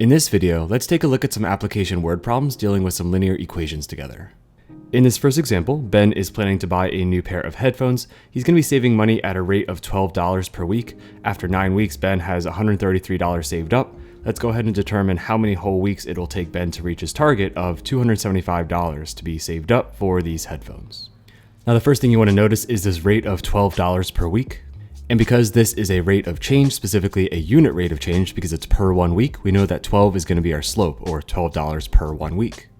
In this video, let's take a look at some application word problems dealing with some linear equations together. In this first example, Ben is planning to buy a new pair of headphones. He's going to be saving money at a rate of $12 per week. After 9 weeks, Ben has $133 saved up. Let's go ahead and determine how many whole weeks it will take Ben to reach his target of $275 to be saved up for these headphones. Now, the first thing you want to notice is this rate of $12 per week. And because this is a rate of change, specifically a unit rate of change because it's per 1 week, we know that 12 is going to be our slope, or $12 per 1 week.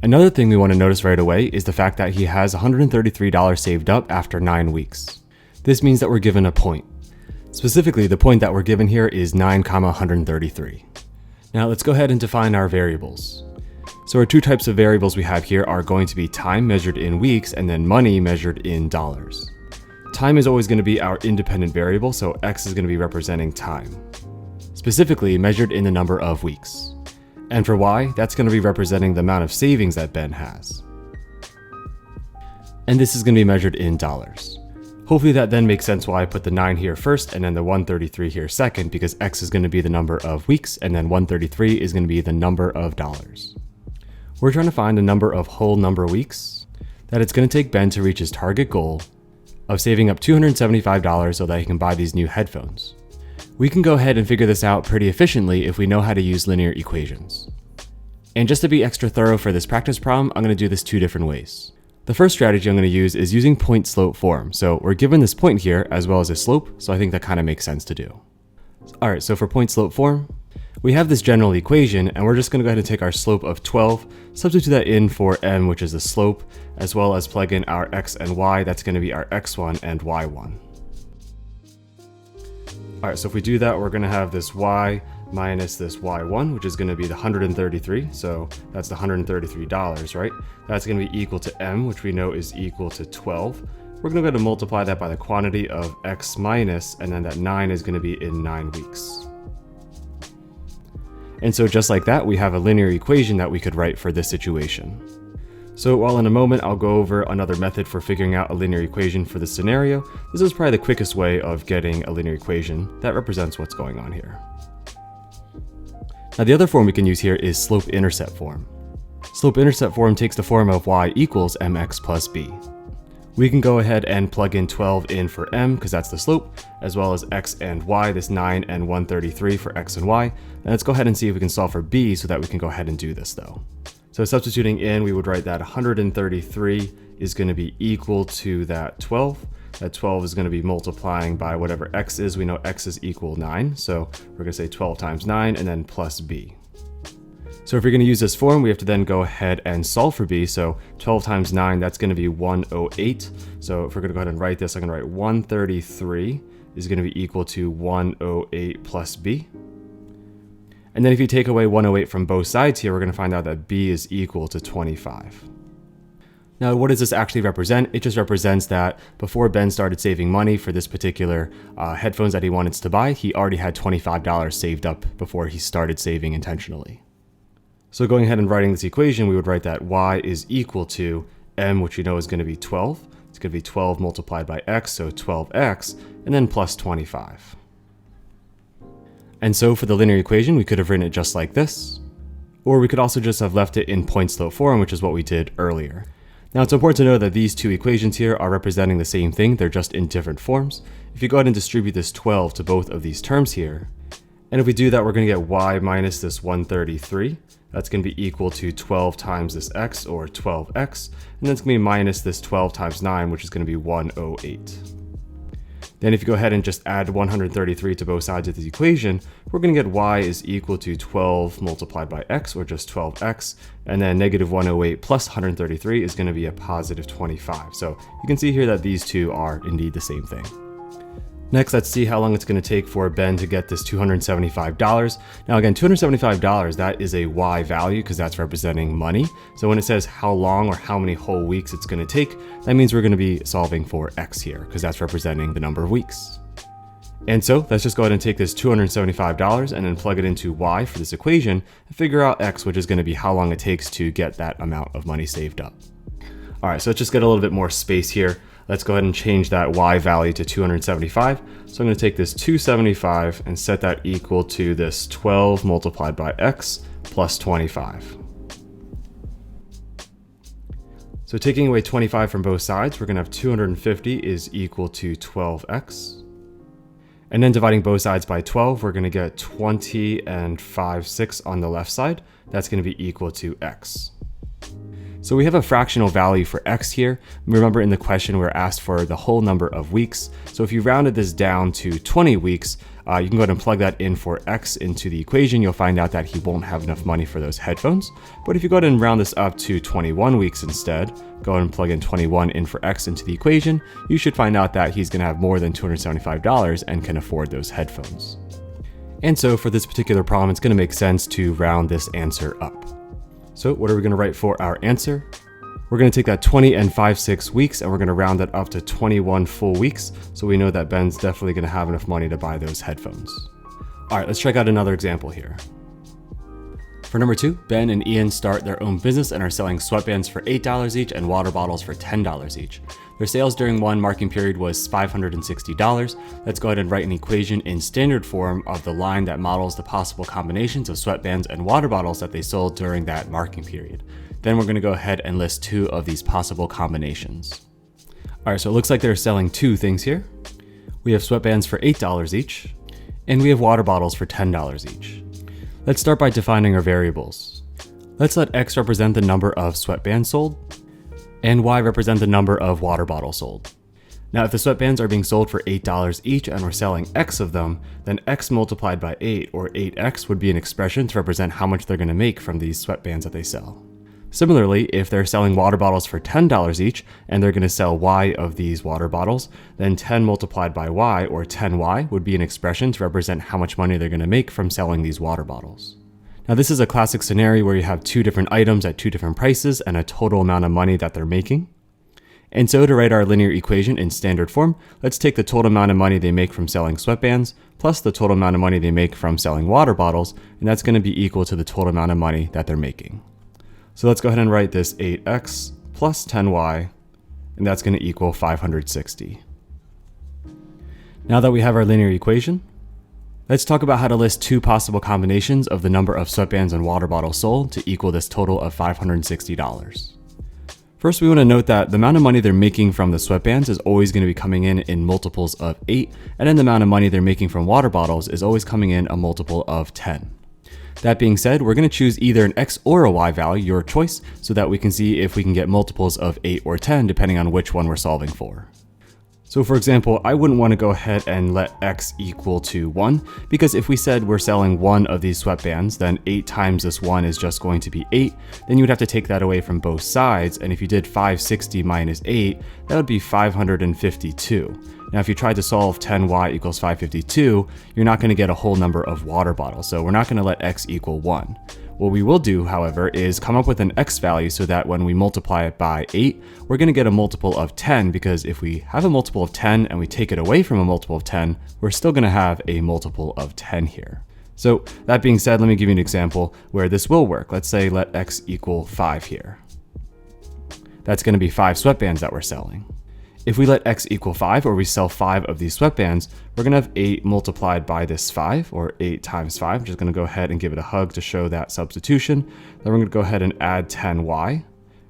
Another thing we want to notice right away is the fact that he has $133 saved up after 9 weeks. This means that we're given a point. Specifically, the point that we're given here is 9,133. Now let's go ahead and define our variables. So our two types of variables we have here are going to be time measured in weeks and then money measured in dollars. Time is always going to be our independent variable, so x is going to be representing time, specifically measured in the number of weeks. And for y, that's going to be representing the amount of savings that Ben has. And this is going to be measured in dollars. Hopefully that then makes sense why I put the 9 here first and then the 133 here second, because x is going to be the number of weeks and then 133 is going to be the number of dollars. We're trying to find the number of whole number weeks that it's going to take Ben to reach his target goal of saving up $275 so that he can buy these new headphones. We can go ahead and figure this out pretty efficiently if we know how to use linear equations. And just to be extra thorough for this practice problem, I'm going to do this 2 different ways. The first strategy I'm going to use is using point-slope form. So we're given this point here as well as a slope, so I think that kind of makes sense to do. Alright, so for point-slope form, we have this general equation, and we're just going to go ahead and take our slope of 12, substitute that in for m, which is the slope, as well as plug in our x and y. That's going to be our x1 and y1. Alright, so if we do that, we're going to have this y minus this y1, which is going to be the 133. So that's the $133, right? That's going to be equal to m, which we know is equal to 12. We're going to go ahead and multiply that by the quantity of x minus, and then that 9 is going to be in 9 weeks. And so just like that, we have a linear equation that we could write for this situation. So while in a moment I'll go over another method for figuring out a linear equation for this scenario, this is probably the quickest way of getting a linear equation that represents what's going on here. Now the other form we can use here is slope-intercept form. Slope-intercept form takes the form of y equals mx plus b. We can go ahead and plug in 12 in for m, because that's the slope, as well as x and y, this 9 and 133 for x and y. And let's go ahead and see if we can solve for b so that we can go ahead and do this though. So substituting in, we would write that 133 is going to be equal to that 12. That 12 is going to be multiplying by whatever x is. We know x is equal 9, so we're going to say 12 times 9 and then plus b. So if you're going to use this form, we have to then go ahead and solve for b. So 12 times 9, that's going to be 108. So if we're going to go ahead and write this, I'm going to write 133 is going to be equal to 108 plus b. And then if you take away 108 from both sides here, we're going to find out that b is equal to 25. Now, what does this actually represent? It just represents that before Ben started saving money for this particular headphones that he wanted to buy, he already had $25 saved up before he started saving intentionally. So going ahead and writing this equation, we would write that y is equal to m, which we know is going to be 12. It's going to be 12 multiplied by x, so 12x, and then plus 25. And so for the linear equation, we could have written it just like this, or we could also just have left it in point-slope form, which is what we did earlier. Now it's important to know that these 2 equations here are representing the same thing, they're just in different forms. If you go ahead and distribute this 12 to both of these terms here, and if we do that, we're going to get y minus this 133. That's going to be equal to 12 times this x, or 12x, and then it's going to be minus this 12 times 9, which is going to be 108. Then if you go ahead and just add 133 to both sides of this equation, we're going to get y is equal to 12 multiplied by x, or just 12x, and then negative 108 plus 133 is going to be a positive 25. So you can see here that these 2 are indeed the same thing. Next, let's see how long it's going to take for Ben to get this $275. Now again, $275, that is a y value because that's representing money. So when it says how long or how many whole weeks it's going to take, that means we're going to be solving for x here because that's representing the number of weeks. And so let's just go ahead and take this $275 and then plug it into y for this equation and figure out x, which is going to be how long it takes to get that amount of money saved up. All right, so let's just get a little bit more space here. let's go ahead and change that y value to 275. So I'm going to take this 275 and set that equal to this 12 multiplied by x plus 25. So taking away 25 from both sides, we're going to have 250 is equal to 12x. And then dividing both sides by 12, we're going to get 20 and 5/6 on the left side. That's going to be equal to x. So we have a fractional value for x here. Remember in the question we're asked for the whole number of weeks. So if you rounded this down to 20 weeks, you can go ahead and plug that in for x into the equation. You'll find out that he won't have enough money for those headphones. But if you go ahead and round this up to 21 weeks instead, go ahead and plug in 21 in for x into the equation, you should find out that he's going to have more than $275 and can afford those headphones. And so for this particular problem, it's going to make sense to round this answer up. So what are we going to write for our answer? We're going to take that 20 and 5/6 weeks and we're going to round that up to 21 full weeks. So we know that Ben's definitely going to have enough money to buy those headphones. All right, let's check out another example here. For number 2, Ben and Ian start their own business and are selling sweatbands for $8 each and water bottles for $10 each. Their sales during one marking period was $560. Let's go ahead and write an equation in standard form of the line that models the possible combinations of sweatbands and water bottles that they sold during that marking period. Then we're going to go ahead and list 2 of these possible combinations. All right, so it looks like they're selling 2 things here. We have sweatbands for $8 each, and we have water bottles for $10 each. Let's start by defining our variables. Let's let x represent the number of sweatbands sold, and y represent the number of water bottles sold. Now, if the sweatbands are being sold for $8 each and we're selling x of them, then x multiplied by 8, or 8x, would be an expression to represent how much they're going to make from these sweatbands that they sell. Similarly, if they're selling water bottles for $10 each and they're going to sell y of these water bottles, then 10 multiplied by y, or 10y, would be an expression to represent how much money they're going to make from selling these water bottles. Now, this is a classic scenario where you have 2 different items at 2 different prices and a total amount of money that they're making. And so to write our linear equation in standard form, let's take the total amount of money they make from selling sweatbands plus the total amount of money they make from selling water bottles, and that's going to be equal to the total amount of money that they're making. So let's go ahead and write this 8x plus 10y, and that's going to equal 560. Now that we have our linear equation, let's talk about how to list 2 possible combinations of the number of sweatbands and water bottles sold to equal this total of $560. First, we want to note that the amount of money they're making from the sweatbands is always going to be coming in multiples of 8, and then the amount of money they're making from water bottles is always coming in a multiple of 10. That being said, we're going to choose either an x or a y value, your choice, so that we can see if we can get multiples of 8 or 10 depending on which one we're solving for. So for example, I wouldn't want to go ahead and let x equal to 1, because if we said we're selling 1 of these sweatbands, then 8 times this 1 is just going to be 8, then you would have to take that away from both sides, and if you did 560 minus 8, that would be 552. Now if you tried to solve 10y equals 552, you're not going to get a whole number of water bottles, so we're not going to let x equal 1. What we will do, however, is come up with an x value so that when we multiply it by 8, we're going to get a multiple of 10, because if we have a multiple of 10 and we take it away from a multiple of 10, we're still going to have a multiple of 10 here. So that being said, let me give you an example where this will work. Let's say let x equal 5 here. That's going to be 5 sweatbands that we're selling. If we let x equal 5, or we sell 5 of these sweatbands, we're going to have 8 multiplied by this 5, or 8 times 5. I'm just going to go ahead and give it a hug to show that substitution. Then we're going to go ahead and add 10y,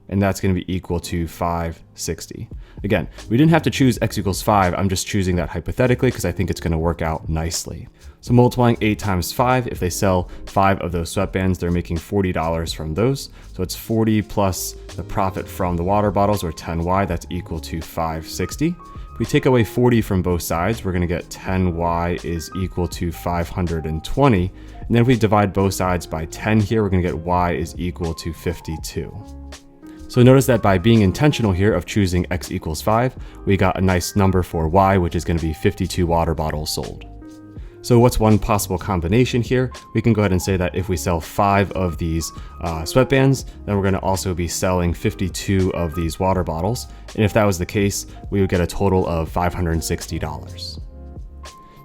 and that's going to be equal to 560. Again, we didn't have to choose x equals 5. I'm just choosing that hypothetically because I think it's going to work out nicely. So multiplying 8 times 5, if they sell 5 of those sweatbands, they're making $40 from those. So it's 40 plus the profit from the water bottles, or 10y, that's equal to 560. If we take away 40 from both sides, we're going to get 10y is equal to 520. And then if we divide both sides by 10 here, we're going to get y is equal to 52. So notice that by being intentional here of choosing x equals 5, we got a nice number for y, which is going to be 52 water bottles sold. So what's one possible combination here? We can go ahead and say that if we sell 5 of these sweatbands, then we're going to also be selling 52 of these water bottles. And if that was the case, we would get a total of $560.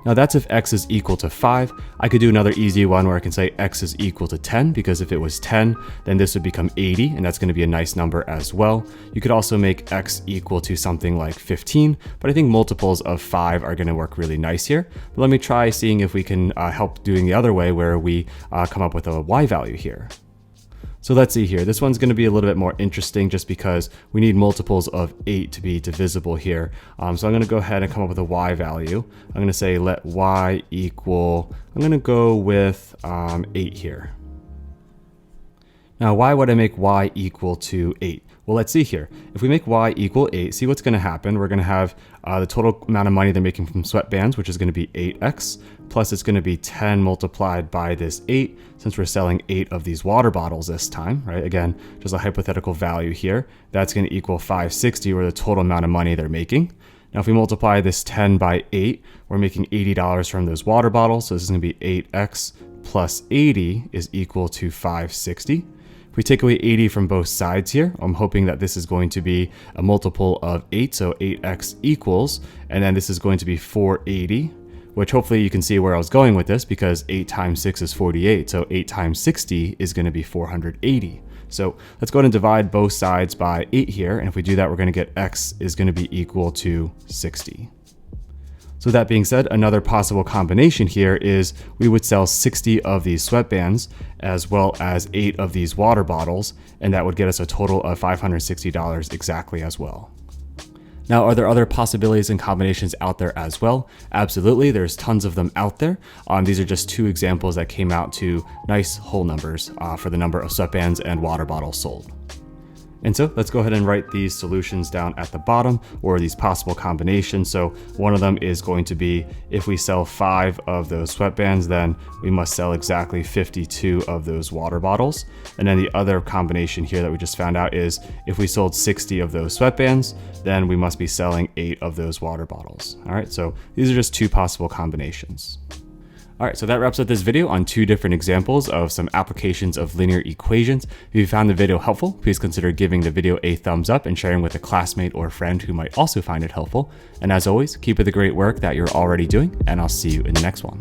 Now that's if x is equal to 5. I could do another easy one where I can say x is equal to 10, because if it was 10, then this would become 80, and that's going to be a nice number as well. You could also make x equal to something like 15, but I think multiples of 5 are going to work really nice here. But let me try seeing if we can help doing the other way, where we come up with a y value here. So let's see here. This one's going to be a little bit more interesting just because we need multiples of 8 to be divisible here. So I'm going to go ahead and come up with a y value. I'm going to say let y equal, I'm going to go with 8 here. Now, why would I make y equal to 8? Well, let's see here. If we make y equal 8, see what's going to happen. We're going to have the total amount of money they're making from sweatbands, which is going to be 8x, plus it's going to be 10 multiplied by this 8, since we're selling 8 of these water bottles this time, right? Again, just a hypothetical value here. That's going to equal 560, or the total amount of money they're making. Now, if we multiply this 10 by 8, we're making $80 from those water bottles. So this is going to be 8x plus 80 is equal to 560. If we take away 80 from both sides here, I'm hoping that this is going to be a multiple of 8, so 8x equals, and then this is going to be 480, which hopefully you can see where I was going with this, because 8 times 6 is 48, so 8 times 60 is going to be 480. So let's go ahead and divide both sides by 8 here, and if we do that, we're going to get x is going to be equal to 60. So that being said, another possible combination here is we would sell 60 of these sweatbands as well as 8 of these water bottles, and that would get us a total of $560 exactly as well. Now, are there other possibilities and combinations out there as well? Absolutely, there's tons of them out there. These are just 2 examples that came out to nice whole numbers for the number of sweatbands and water bottles sold. And so let's go ahead and write these solutions down at the bottom, or these possible combinations. So one of them is going to be, if we sell 5 of those sweatbands, then we must sell exactly 52 of those water bottles. And then the other combination here that we just found out is, if we sold 60 of those sweatbands, then we must be selling 8 of those water bottles. All right, so these are just 2 possible combinations. All right, so that wraps up this video on 2 different examples of some applications of linear equations. If you found the video helpful, please consider giving the video a thumbs up and sharing with a classmate or friend who might also find it helpful. And as always, keep up the great work that you're already doing, and I'll see you in the next one.